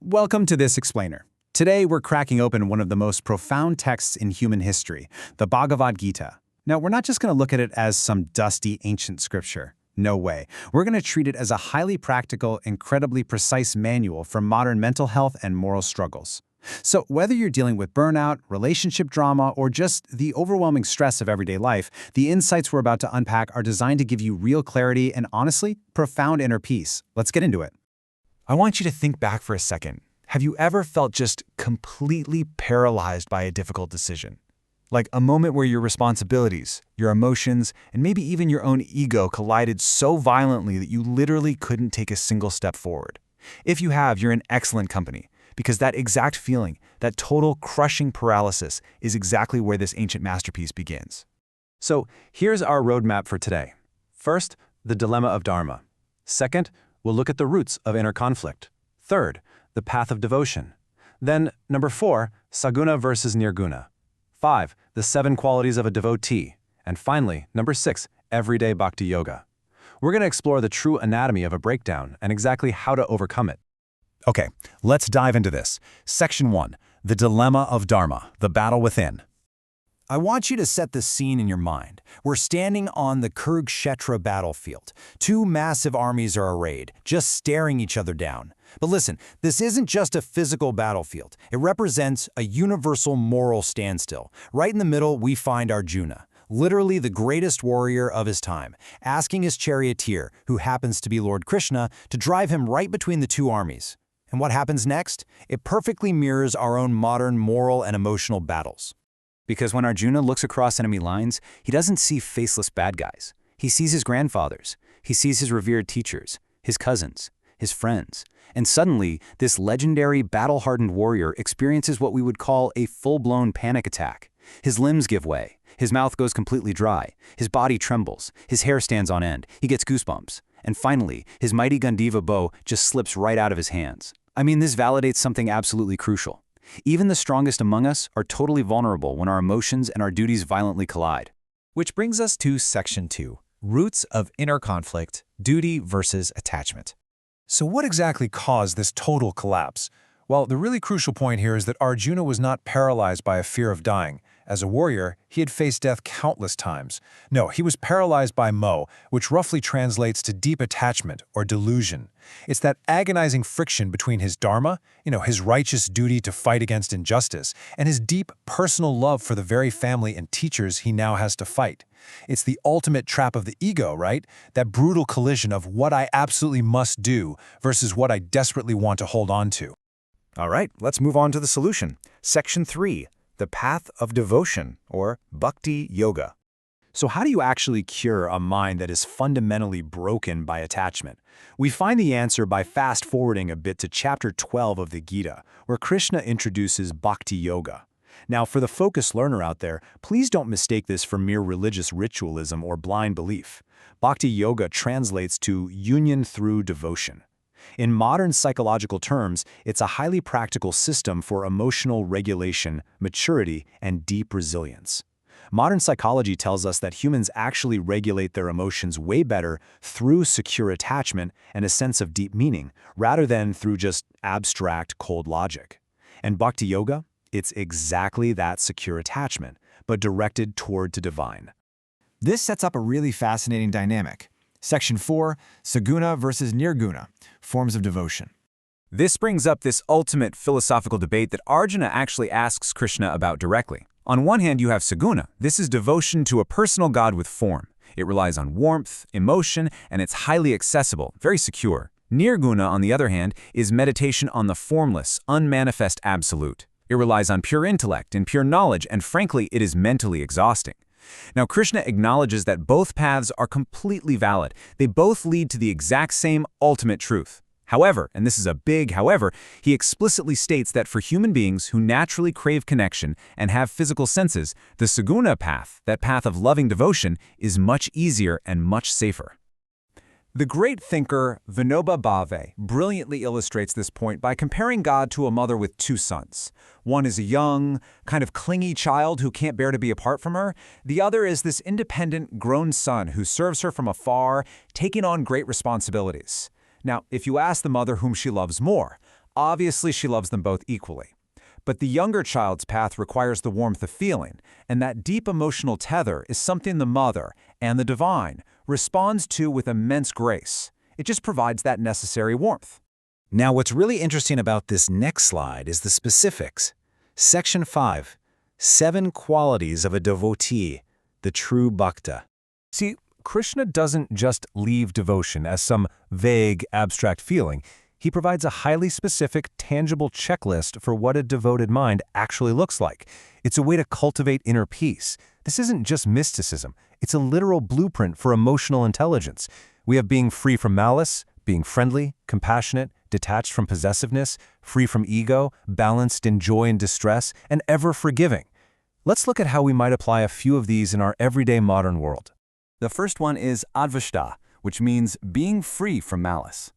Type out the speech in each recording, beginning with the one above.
Welcome to this explainer. Today we're cracking open one of the most profound texts in human history, the Bhagavad Gita. Now, we're not just going to look at it as some dusty ancient scripture. No way. We're going to treat it as a highly practical, incredibly precise manual for modern mental health and moral struggles. So whether you're dealing with burnout, relationship drama, or just the overwhelming stress of everyday life, the insights we're about to unpack are designed to give you real clarity and, honestly, profound inner peace. Let's get into it. I want you to think back for a second. Have you ever felt just completely paralyzed by a difficult decision? Like a moment where your responsibilities, your emotions, and maybe even your own ego collided so violently that you literally couldn't take a single step forward. If you have, you're in excellent company, because that exact feeling, that total crushing paralysis, is exactly where this ancient masterpiece begins. So here's our roadmap for today. First, the dilemma of Dharma. Second, we'll look at the roots of inner conflict. Third, the path of devotion. Then, number 4, saguna versus nirguna. 5, the 7 qualities of a devotee. And finally, number 6, everyday Bhakti Yoga. We're going to explore the true anatomy of a breakdown and exactly how to overcome it. Okay, let's dive into this. Section 1, the dilemma of Dharma, the battle within. I want you to set the scene in your mind. We're standing on the Kurukshetra battlefield. 2 massive armies are arrayed, just staring each other down. But listen, this isn't just a physical battlefield. It represents a universal moral standstill. Right in the middle, we find Arjuna, literally the greatest warrior of his time, asking his charioteer, who happens to be Lord Krishna, to drive him right between the 2 armies. And what happens next? It perfectly mirrors our own modern moral and emotional battles. Because when Arjuna looks across enemy lines, he doesn't see faceless bad guys. He sees his grandfathers. He sees his revered teachers, his cousins, his friends. And suddenly, this legendary, battle-hardened warrior experiences what we would call a full-blown panic attack. His limbs give way. His mouth goes completely dry. His body trembles. His hair stands on end. He gets goosebumps. And finally, his mighty Gandiva bow just slips right out of his hands. I mean, this validates something absolutely crucial. Even the strongest among us are totally vulnerable when our emotions and our duties violently collide. Which brings us to Section 2, roots of inner conflict, duty versus attachment. So what exactly caused this total collapse? Well, the really crucial point here is that Arjuna was not paralyzed by a fear of dying. As a warrior, he had faced death countless times. No, he was paralyzed by moh, which roughly translates to deep attachment or delusion. It's that agonizing friction between his dharma, his righteous duty to fight against injustice, and his deep personal love for the very family and teachers he now has to fight. It's the ultimate trap of the ego, right? That brutal collision of what I absolutely must do versus what I desperately want to hold on to. All right, let's move on to the solution. Section 3, the path of devotion, or Bhakti Yoga. So how do you actually cure a mind that is fundamentally broken by attachment? We find the answer by fast-forwarding a bit to chapter 12 of the Gita, where Krishna introduces Bhakti Yoga. Now, for the focused learner out there, please don't mistake this for mere religious ritualism or blind belief. Bhakti Yoga translates to union through devotion. In modern psychological terms, it's a highly practical system for emotional regulation, maturity, and deep resilience. Modern psychology tells us that humans actually regulate their emotions way better through secure attachment and a sense of deep meaning, rather than through just abstract, cold logic. And Bhakti Yoga? It's exactly that secure attachment, but directed toward the divine. This sets up a really fascinating dynamic. Section 4, saguna versus nirguna, forms of devotion. This brings up this ultimate philosophical debate that Arjuna actually asks Krishna about directly. On one hand, you have saguna. This is devotion to a personal God with form. It relies on warmth, emotion, and it's highly accessible, very secure. Nirguna, on the other hand, is meditation on the formless, unmanifest absolute. It relies on pure intellect and pure knowledge, and frankly, it is mentally exhausting. Now, Krishna acknowledges that both paths are completely valid. They both lead to the exact same ultimate truth. However, and this is a big however, he explicitly states that for human beings who naturally crave connection and have physical senses, the saguna path, that path of loving devotion, is much easier and much safer. The great thinker Vinoba Bhave brilliantly illustrates this point by comparing God to a mother with 2 sons. One is a young, kind of clingy child who can't bear to be apart from her. The other is this independent, grown son who serves her from afar, taking on great responsibilities. Now, if you ask the mother whom she loves more, Obviously, she loves them both equally. But the younger child's path requires the warmth of feeling, and that deep emotional tether is something the mother and the divine responds to with immense grace. It just provides that necessary warmth. Now, what's really interesting about this next slide is the specifics. Section 5, 7 qualities of a devotee, the true bhakta. See, Krishna doesn't just leave devotion as some vague, abstract feeling. He provides a highly specific, tangible checklist for what a devoted mind actually looks like. It's a way to cultivate inner peace. This isn't just mysticism. It's a literal blueprint for emotional intelligence. We have being free from malice, being friendly, compassionate, detached from possessiveness, free from ego, balanced in joy and distress, and ever forgiving. Let's look at how we might apply a few of these in our everyday modern world. The first one is advashta, which means being free from malice.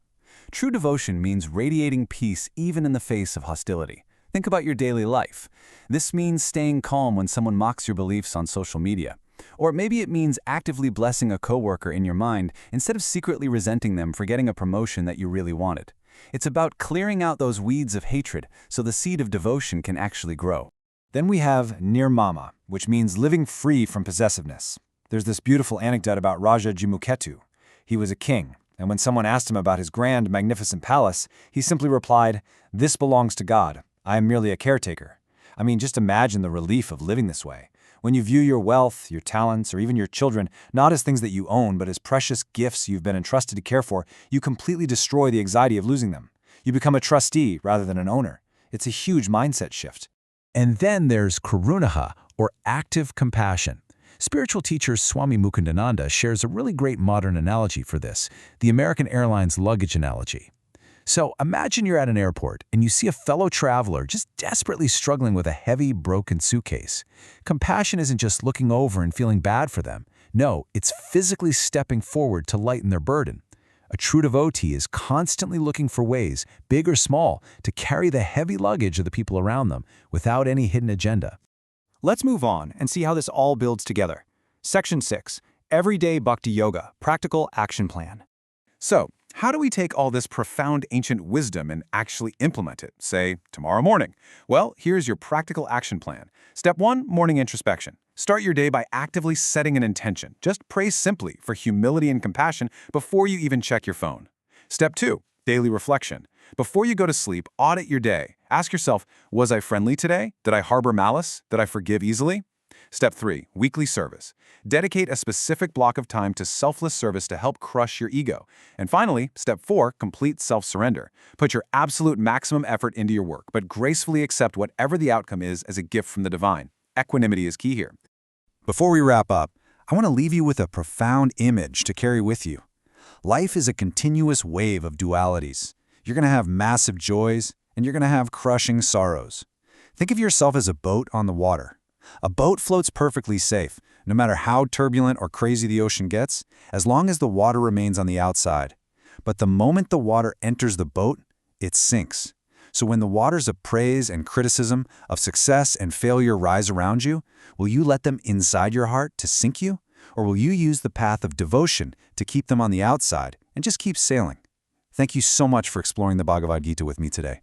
True devotion means radiating peace even in the face of hostility. Think about your daily life. This means staying calm when someone mocks your beliefs on social media. Or maybe it means actively blessing a coworker in your mind instead of secretly resenting them for getting a promotion that you really wanted. It's about clearing out those weeds of hatred so the seed of devotion can actually grow. Then we have nirmama, which means living free from possessiveness. There's this beautiful anecdote about Raja Jimuketu. He was a king, and when someone asked him about his grand, magnificent palace, he simply replied, "This belongs to God. I am merely a caretaker." I mean, just imagine the relief of living this way. When you view your wealth, your talents, or even your children not as things that you own, but as precious gifts you've been entrusted to care for, you completely destroy the anxiety of losing them. You become a trustee rather than an owner. It's a huge mindset shift. And then there's karunaha, or active compassion. Spiritual teacher Swami Mukundananda shares a really great modern analogy for this, the American Airlines luggage analogy. So imagine you're at an airport and you see a fellow traveler just desperately struggling with a heavy, broken suitcase. Compassion isn't just looking over and feeling bad for them. No, it's physically stepping forward to lighten their burden. A true devotee is constantly looking for ways, big or small, to carry the heavy luggage of the people around them without any hidden agenda. Let's move on and see how this all builds together. Section 6, Everyday Bhakti Yoga, Practical Action Plan. So, how do we take all this profound ancient wisdom and actually implement it, say, tomorrow morning? Well, here's your practical action plan. Step 1, morning introspection. Start your day by actively setting an intention. Just pray simply for humility and compassion before you even check your phone. Step 2, daily reflection. Before you go to sleep, audit your day. Ask yourself, was I friendly today? Did I harbor malice? Did I forgive easily? Step 3, weekly service. Dedicate a specific block of time to selfless service to help crush your ego. And finally, Step 4, complete self-surrender. Put your absolute maximum effort into your work, but gracefully accept whatever the outcome is as a gift from the divine. Equanimity is key here. Before we wrap up, I want to leave you with a profound image to carry with you. Life is a continuous wave of dualities. You're going to have massive joys, and you're going to have crushing sorrows. Think of yourself as a boat on the water. A boat floats perfectly safe, no matter how turbulent or crazy the ocean gets, as long as the water remains on the outside. But the moment the water enters the boat, it sinks. So when the waters of praise and criticism, of success and failure rise around you, will you let them inside your heart to sink you? Or will you use the path of devotion to keep them on the outside and just keep sailing? Thank you so much for exploring the Bhagavad Gita with me today.